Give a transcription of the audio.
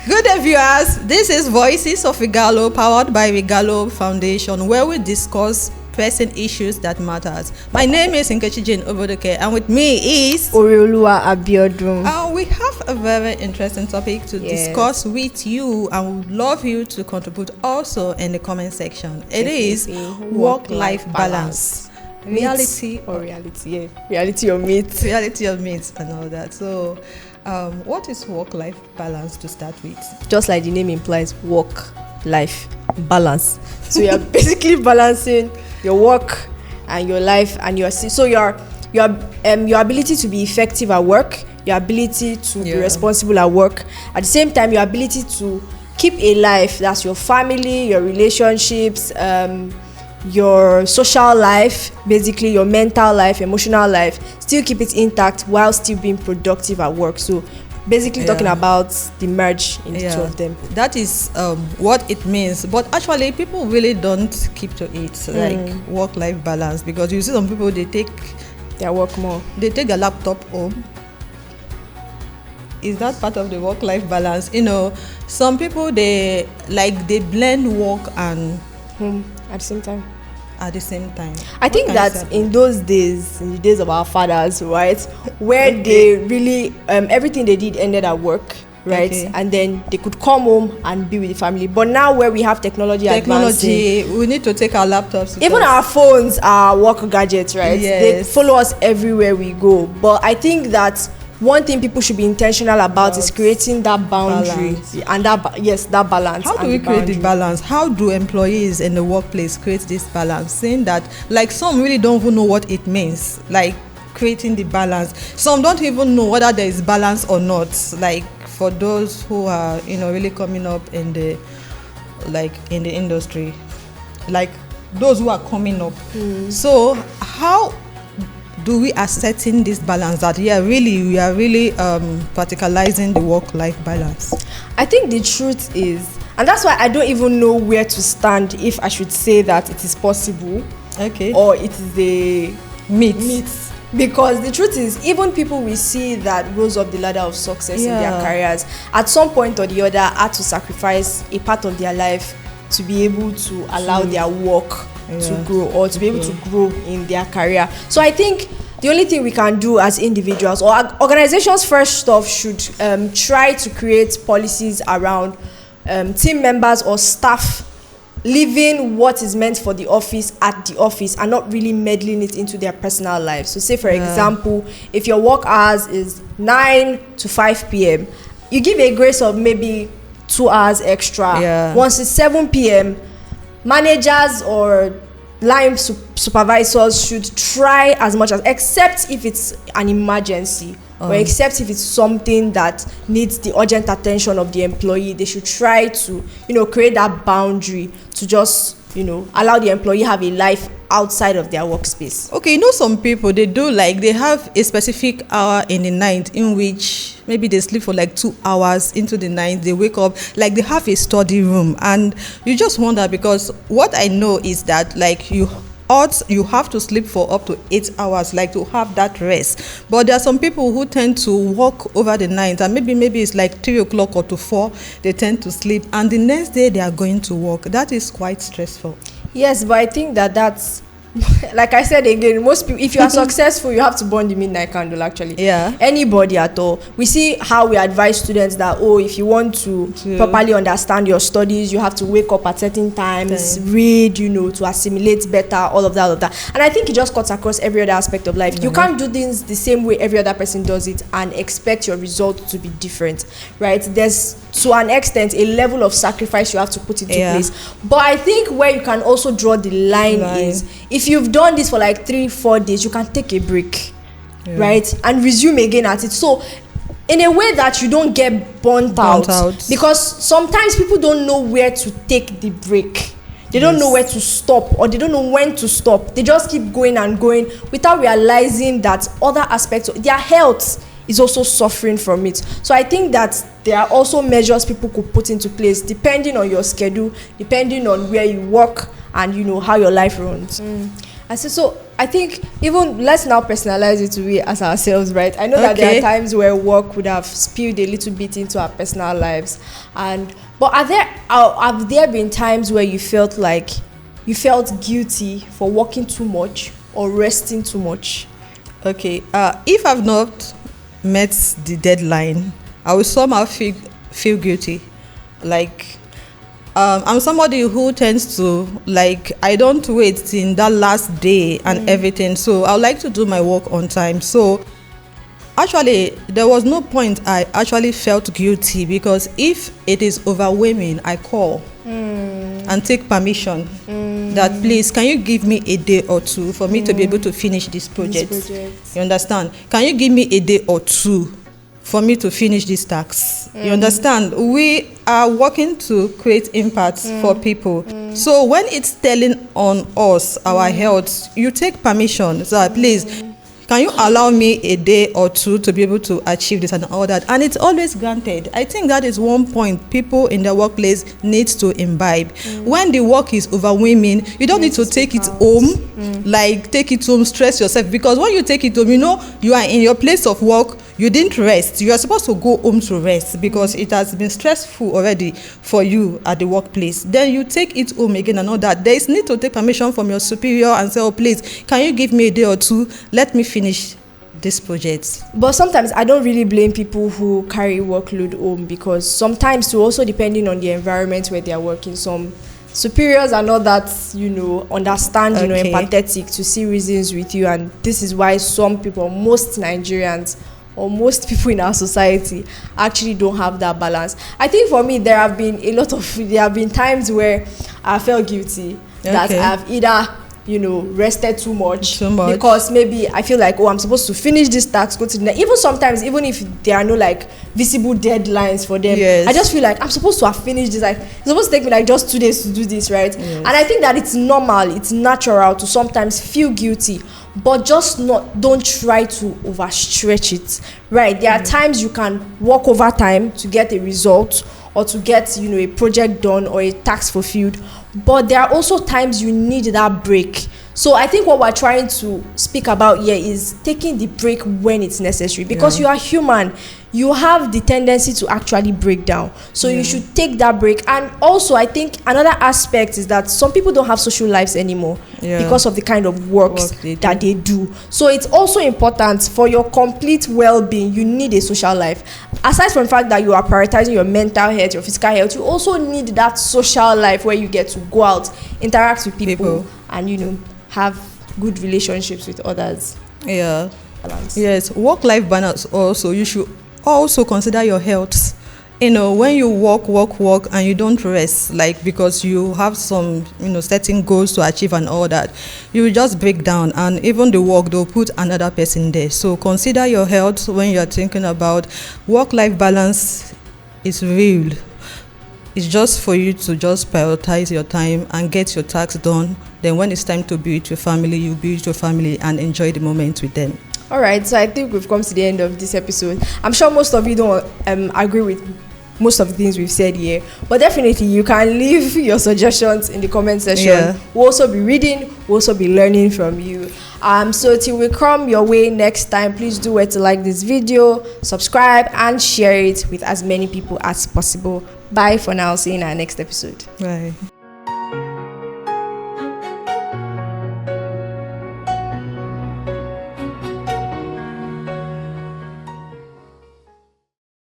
Good day, viewers. This is Voices of Regalo, powered by Regalo Foundation, where we discuss pressing issues that matters. My name is Jane and Oore, and with me is Oreoluwa Abiodun. We have a very interesting topic to discuss with you, and we would love you to contribute also in the comment section. It is work-life balance. Reality or reality? Yeah. Reality or myth? Reality or myth and all that. So, what is work-life balance to start with? Just like the name implies, work-life balance. So you're basically balancing your work and your life and your ability to be effective at work, your ability to be responsible at work, at the same time your ability to keep a life, that's your family, your relationships, your social life, basically your mental life, emotional life, still keep it intact while still being productive at work. So basically talking about the merge in the two of them. That is what it means, but actually people really don't keep to it, like work-life balance, because you see some people, they take their work more, they take a laptop home. Is that part of the work-life balance? You know, some people, they blend work and home at the same time. I think that in those days, in the days of our fathers, right, where they really everything they did ended at work, right, and then they could come home and be with the family. But now, where we have technology, we need to take our laptops. Even our phones are work gadgets, right? Yes. They follow us everywhere we go. But I think that one thing people should be intentional about is creating that boundary and that balance. How do we create the balance? How do employees in the workplace create this balance? Saying that, like, some really don't even know what it means, like creating the balance. Some don't even know whether there is balance or not. Like, for those who are, really coming up in the industry, like those who are coming up. So how do we ascertain this balance that we are really practicalizing the work-life balance? I think the truth is, and that's why I don't even know where to stand if I should say that it is possible, or it is a myth. Because the truth is, even people we see that rose up the ladder of success in their careers, at some point or the other, had to sacrifice a part of their life to be able to allow their work to grow, or to be able to grow in their career. So I think the only thing we can do as individuals or organizations, first off, should try to create policies around team members or staff leaving what is meant for the office at the office and not really meddling it into their personal lives. So say, for example, if your work hours is 9 to 5 p.m., you give a grace of maybe 2 hours extra. Once it's 7 p.m., managers or line supervisors should try as much as, except if it's an emergency or except if it's something that needs the urgent attention of the employee, they should try to, create that boundary to just, allow the employee have a life outside of their workspace. Okay, some people, they do, like, they have a specific hour in the night in which maybe they sleep for like 2 hours into the night, they wake up, like they have a study room, and you just wonder, because what I know is that, like, you have to sleep for up to 8 hours, like, to have that rest. But there are some people who tend to work over the night, and maybe it's like 3 o'clock or to 4, they tend to sleep, and the next day they are going to work. That is quite stressful. Yes, but I think that's like I said again, most people, if you are successful, you have to burn the midnight candle, actually. Anybody at all. We see how we advise students that, if you want to properly understand your studies, you have to wake up at certain times, read, to assimilate better, all of that. And I think it just cuts across every other aspect of life. You can't do things the same way every other person does it and expect your result to be different, right? There's, to an extent, a level of sacrifice you have to put into place. But I think where you can also draw the line is, if you've done this for like 3-4 days, you can take a break, right, and resume again at it. So in a way that you don't get burnt out, because sometimes people don't know where to take the break. They don't know where to stop, or they don't know when to stop. They just keep going and going without realizing that other aspects of their health is also suffering from it. So I think that there are also measures people could put into place depending on your schedule, depending on where you work, and how your life runs. I said, so I think even let's now personalize it to we as ourselves, right? I know that there are times where work would have spilled a little bit into our personal lives, but have there been times where you felt guilty for working too much or resting too much? Okay, if I've not met the deadline, I will somehow feel guilty. Like, I'm somebody who tends to, like, I don't wait till that last day and everything. So I would like to do my work on time. So actually, there was no point I actually felt guilty, because if it is overwhelming, I call and take permission that, please, can you give me a day or two for me to be able to finish this project? You understand? Can you give me a day or two for me to finish these tasks? You understand? We are working to create impact for people. So when it's telling on us, our health, you take permission. So please, can you allow me a day or two to be able to achieve this and all that? And it's always granted. I think that is one point people in the workplace need to imbibe. When the work is overwhelming, you don't need to take it home, take it home, stress yourself. Because when you take it home, you are in your place of work, you didn't rest. You are supposed to go home to rest because it has been stressful already for you at the workplace. Then you take it home again and all that. There is need to take permission from your superior and say, oh, please, can you give me a day or two? Let me finish this project. But sometimes I don't really blame people who carry workload home, because sometimes too, also depending on the environment where they are working, some superiors are not that, understand, empathetic to see reasons with you. And this is why some people, most Nigerians, or most people in our society actually don't have that balance. I think for me, there have been times where I felt guilty that I've either rested too much because maybe I feel like, I'm supposed to finish this task, go to the next. Even sometimes, even if there are no visible deadlines for them, I just feel like I'm supposed to have finished this. It's supposed to take me just 2 days to do this, right? And I think that it's normal, it's natural to sometimes feel guilty, but don't try to overstretch it, right? There are times you can work overtime to get a result or to get a project done or a task fulfilled, but there are also times you need that break. So I think what we're trying to speak about here is taking the break when it's necessary, because you are human. You have the tendency to actually break down. So you should take that break. And also, I think another aspect is that some people don't have social lives anymore because of the kind of work that they do. So it's also important for your complete well-being. You need a social life. Aside from the fact that you are prioritizing your mental health, your physical health, you also need that social life where you get to go out, interact with people. And, have good relationships with others. Balance. Yes, work-life balance also. You should also consider your health. When you work and you don't rest, because you have some certain goals to achieve and all that, you will just break down, and even the work, they'll put another person there. So consider your health when you're thinking about work-life balance. Is real. It's just for you to just prioritize your time and get your tasks done. Then when it's time to be with your family, you be with your family and enjoy the moment with them. All right, so I think we've come to the end of this episode. I'm sure most of you don't agree with most of the things we've said here, but definitely you can leave your suggestions in the comment section. We'll also be reading, we'll also be learning from you. So till we come your way next time, please do wait to like this video, subscribe, and share it with as many people as possible. Bye for now. See you in our next episode. Bye.